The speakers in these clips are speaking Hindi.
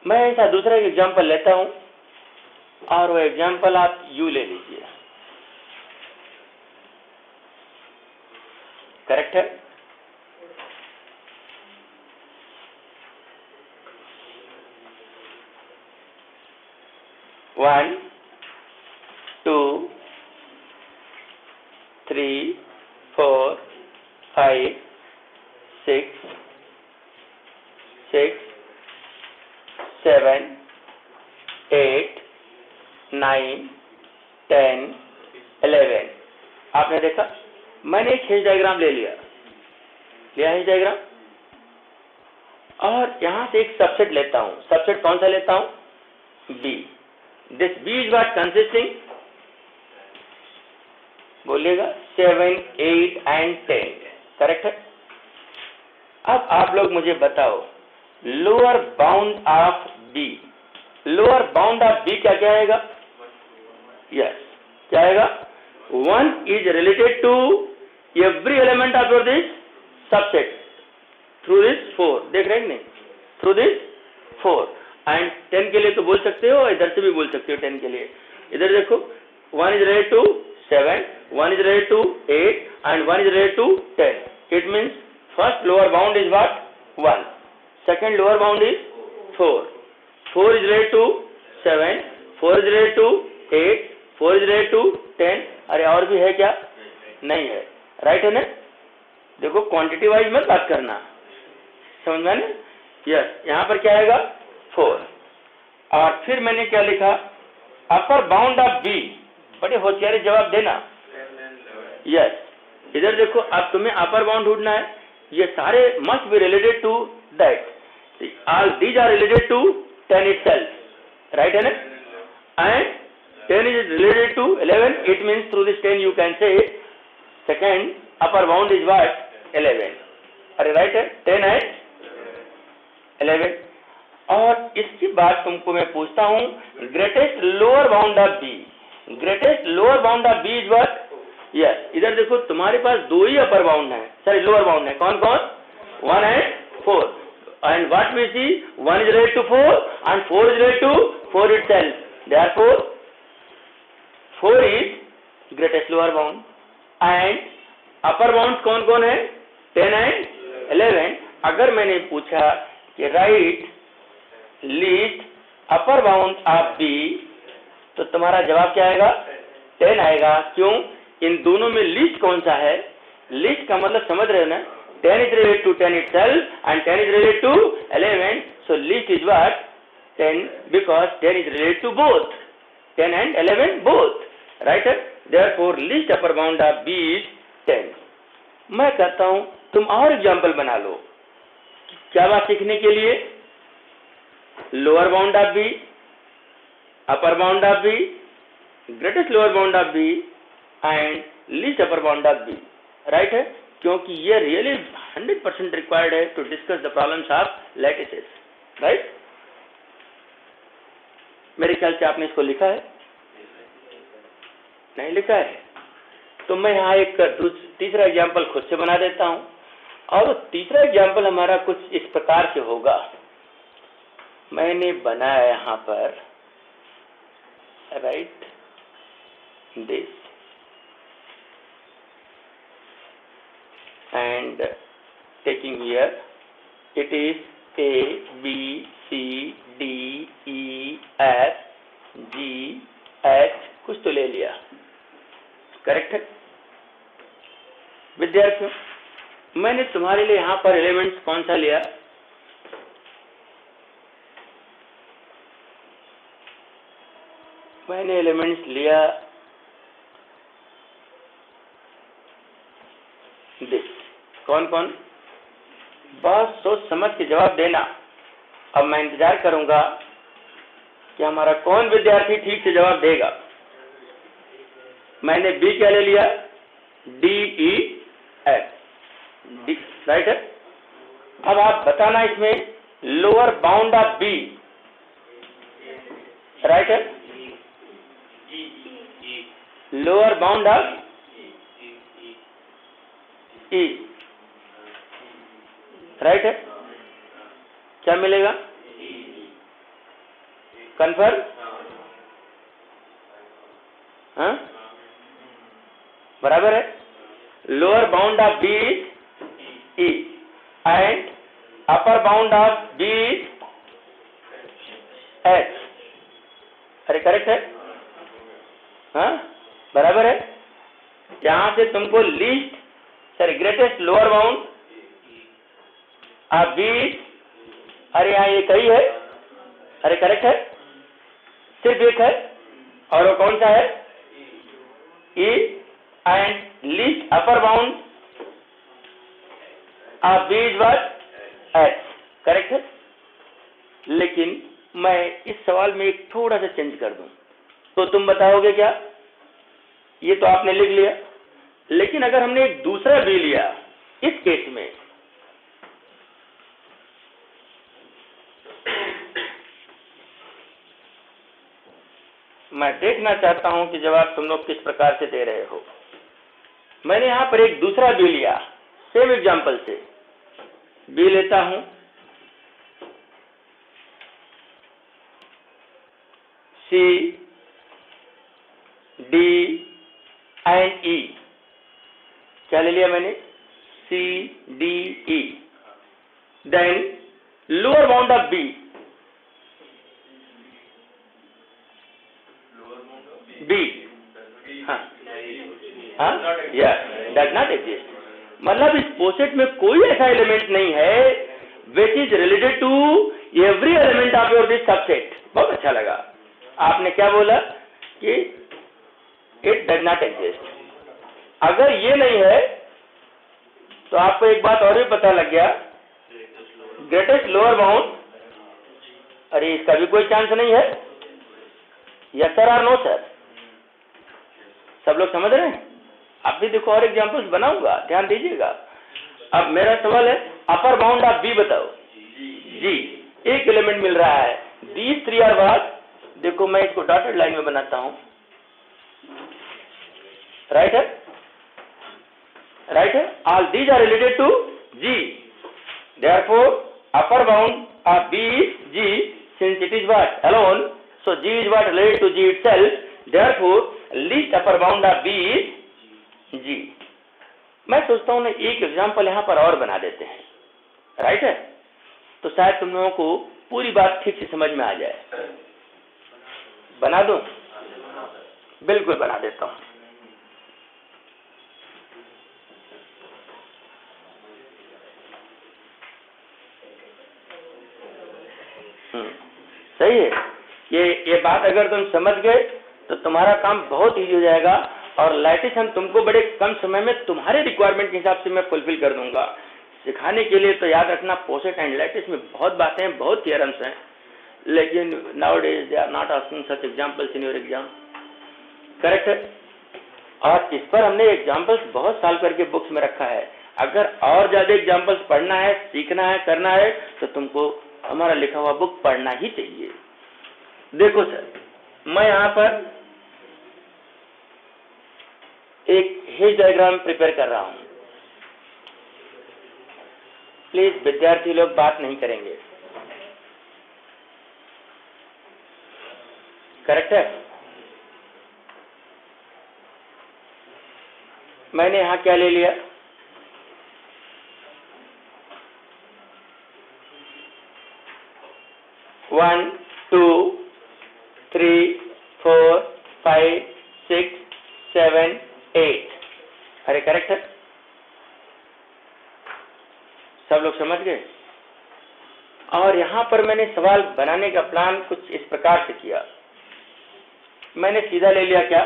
मैं ऐसा दूसरा एक एग्जाम्पल लेता हूं और वो एग्जाम्पल आप यू ले लीजिए। करेक्ट है? One, two, three, four, five, six, seven, 8, 9, 10, 11। आपने देखा, मैंने एक हेज डायग्राम ले लिया हेज डायग्राम, और यहां से एक सबसेट लेता हूं। सबसेट कौन सा लेता हूं? B. This B is what consisting, बोलिएगा 7, 8 एंड 10। करेक्ट है? अब आप लोग मुझे बताओ, lower bound of B, lower bound of B क्या आएगा? यस, क्या आएगा? 1 is related to every element of your this subset through this 4। देख रहे हैं नहीं? through this 4। एंड 10 के लिए तो बोल सकते हो, इधर से भी बोल सकते हो 10 के लिए। इधर देखो, 1 is related to 7, 1 is related to 8 and 1 is related to 10। It means first lower bound is what? 1, second lower bound is 4, 4 is related to 7, 4 is related to 8, 4 is related to 10। अरे और भी है क्या? नहीं है। राइट है ना? देखो क्वांटिटी वाइज मत बात करना, समझ में ना? यस, यहाँ पर क्या आएगा? 4। और फिर मैंने क्या लिखा? Upper bound of B. बड़े होशियारी जवाब देना। यस, इधर देखो, अब तुम्हें अपर बाउंड ढूंढना है। ये सारे must be related to that, all these are related to 10 itself। Right है ना? And 10 is related to 11, it means through this 10 you can say second upper bound is what? 11। अरे राइट है? 10 है 11। और इसकी बात तुमको मैं पूछता हूं, greatest lower bound of B, greatest lower bound of B is what? Yes, इधर देखो तुम्हारे पास दो ही अपर बाउंड है, सॉरी लोअर बाउंड है। कौन कौन? 1 and 4। And what we see? 1 is related to 4 and 4 is related to 4 itself, therefore 4 is greatest lower bound। and upper bounds कौन कौन है? 10 and 11। अगर मैंने पूछा कि right least upper bound of B, तो तुम्हारा जवाब क्या आएगा? 10 आएगा। क्यों? इन दोनों में लीस्ट कौन सा है? लीस्ट का मतलब समझ रहे हो ना? 10 is related to 10 itself and 10 is related to 11, so least is what? 10, because 10 is related to both 10 and 11 both। Right है? therefore least upper bound of B is 10। मैं कहता हूं तुम और एग्जाम्पल बना लो। क्या बात सीखने के लिए? Lower bound of B, upper bound of B, greatest lower bound of B and least upper bound of B. Right है? क्योंकि ये रियली 100% रिक्वायर्ड है to discuss the problems of lattices. Right? मेरे ख्याल से आपने इसको लिखा है? नहीं लिखा है? तो मैं यहाँ एक तीसरा एग्जाम्पल खुद से बना देता हूँ, और तीसरा एग्जाम्पल हमारा कुछ इस प्रकार से होगा। मैंने बनाया यहाँ पर right this and taking here it is A, B, C, D, E, F, G, H, कुछ तो ले लिया। करेक्ट है विद्यार्थियों? मैंने तुम्हारे लिए यहां पर एलिमेंट्स कौन सा लिया? मैंने एलिमेंट्स लिया दिस। कौन कौन? बस सोच समझ के जवाब देना। अब मैं इंतजार करूंगा कि हमारा कौन विद्यार्थी ठीक से जवाब देगा। मैंने बी क्या ले लिया? D E F. D right है? अब आप बताना इसमें lower bound of B. Right है? Lower bound of E. Right है? क्या मिलेगा? कंफर्म? हाँ, बराबर है। Lower bound of B is E and upper bound of B is H. अरे करेक्ट है? हाँ, बराबर है। यहां से तुमको least greatest lower bound of B is, अरे यहाँ एक ही है, अरे करेक्ट है, सिर्फ एक है, और वो कौन सा है? E and least upper bound of B is what? H. Correct है। लेकिन मैं इस सवाल में एक थोड़ा सा चेंज कर दूं तो तुम बताओगे क्या? ये तो आपने लिख लिया, लेकिन अगर हमने एक दूसरा बी लिया इस केस में, मैं देखना चाहता हूं कि जवाब तुम लोग किस प्रकार से दे रहे हो। मैंने यहां पर एक दूसरा बी लिया, सेम एग्जांपल से बी लेता हूं, सी डी एंड ई। क्या ले लिया मैंने? C D E. Then lower bound of B, B, हाँ, डज नॉट एग्जिस्ट। मतलब इस पोसेट में कोई ऐसा एलिमेंट नहीं है which is related to every element of your this subset. बहुत अच्छा लगा। आपने क्या बोला कि इट डज नॉट एग्जिस्ट। अगर ये नहीं है तो आपको एक बात और भी पता लग गया, ग्रेटेस्ट लोअर बाउंड, अरे इसका भी कोई चांस नहीं है। यस सर और नो सर? सब लोग समझ रहे हैं? अब भी देखो और एग्जांपल्स बनाऊंगा, ध्यान दीजिएगा। अब मेरा सवाल है अपर बाउंड ऑफ बी बताओ। जी, एक एलिमेंट मिल रहा है, दीज थ्री आर व्हाट? देखो मैं इसको डॉटेड लाइन में बनाता हूं, राइट है, राइट है। All these are related to G, therefore upper bound of B is G, since it is what? Alone, so G is what? Related to G itself, therefore least upper bound of B is G. मैं सोचता हूं ना एक एग्जांपल यहां पर और बना देते हैं, राइट है, तो शायद तुम लोगों को पूरी बात ठीक से समझ में आ जाए। बना दूं? बिल्कुल बना देता हूं। सही है। ये बात अगर तुम समझ गए तो तुम्हारा काम बहुत इजी हो जाएगा, और लैटिस हम तुमको बड़े कम समय में तुम्हारे रिक्वायरमेंट के हिसाब से मैं फुलफिल कर दूंगा। सिखाने के लिए तो याद रखना पोसेट एंड लैटिस में बहुत बातें हैं, बहुत थियरम्स हैं, लेकिन nowadays they are not asking such examples in your exam. Correct है। और इस पर हमने एग्जाम्पल्स बहुत साल करके बुक्स में रखा है। अगर और ज्यादा एग्जाम्पल्स पढ़ना है, सीखना है, करना है, तो तुमको हमारा लिखा हुआ बुक पढ़ना ही चाहिए। देखो सर, मैं यहां पर एक हेज डायग्राम प्रिपेयर कर रहा हूं। प्लीज विद्यार्थी लोग बात नहीं करेंगे, करेक्ट है। मैंने यहां क्या ले लिया? 1 2 3 4 5 6 7 8। अरे करेक्ट है, सब लोग समझ गए। और यहां पर मैंने सवाल बनाने का प्लान कुछ इस प्रकार से किया। मैंने सीधा ले लिया क्या?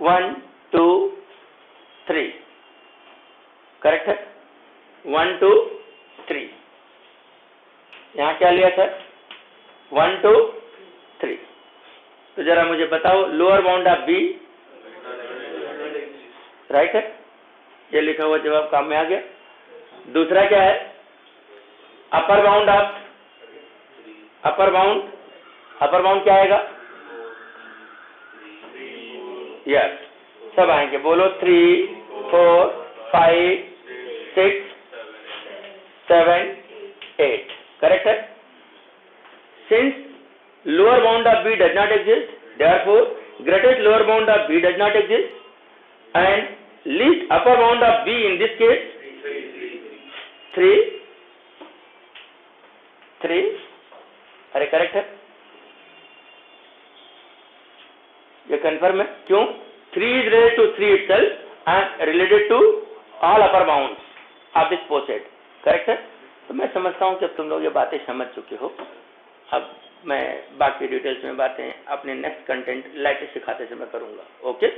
1 2 3, करेक्ट है। 1 2 3, यहां क्या लिया सर? 1 2 3। तो जरा मुझे बताओ lower bound of B, right है, ये लिखा हुआ जवाब काम में आ गया। दूसरा क्या है? अपर बाउंड ऑफ, अपर बाउंड क्या आएगा? यस, सब आएंगे, बोलो 3 4 5 6 7 8, करेक्ट है? Since lower bound of B does not exist, therefore greatest lower bound of B does not exist and least upper bound of B in this case 3. अरे करेक्ट है, ये कंफर्म है. क्यों? 3 is related to 3 itself and related to all upper bounds of this poset. Correct है? तो मैं समझता हूँ कि अब तुम लोग ये बातें समझ चुके हो. अब मैं बाकी डिटेल्स में बातें अपने नेक्स्ट कंटेंट लाइट सिखाते समय करूंगा. ओके.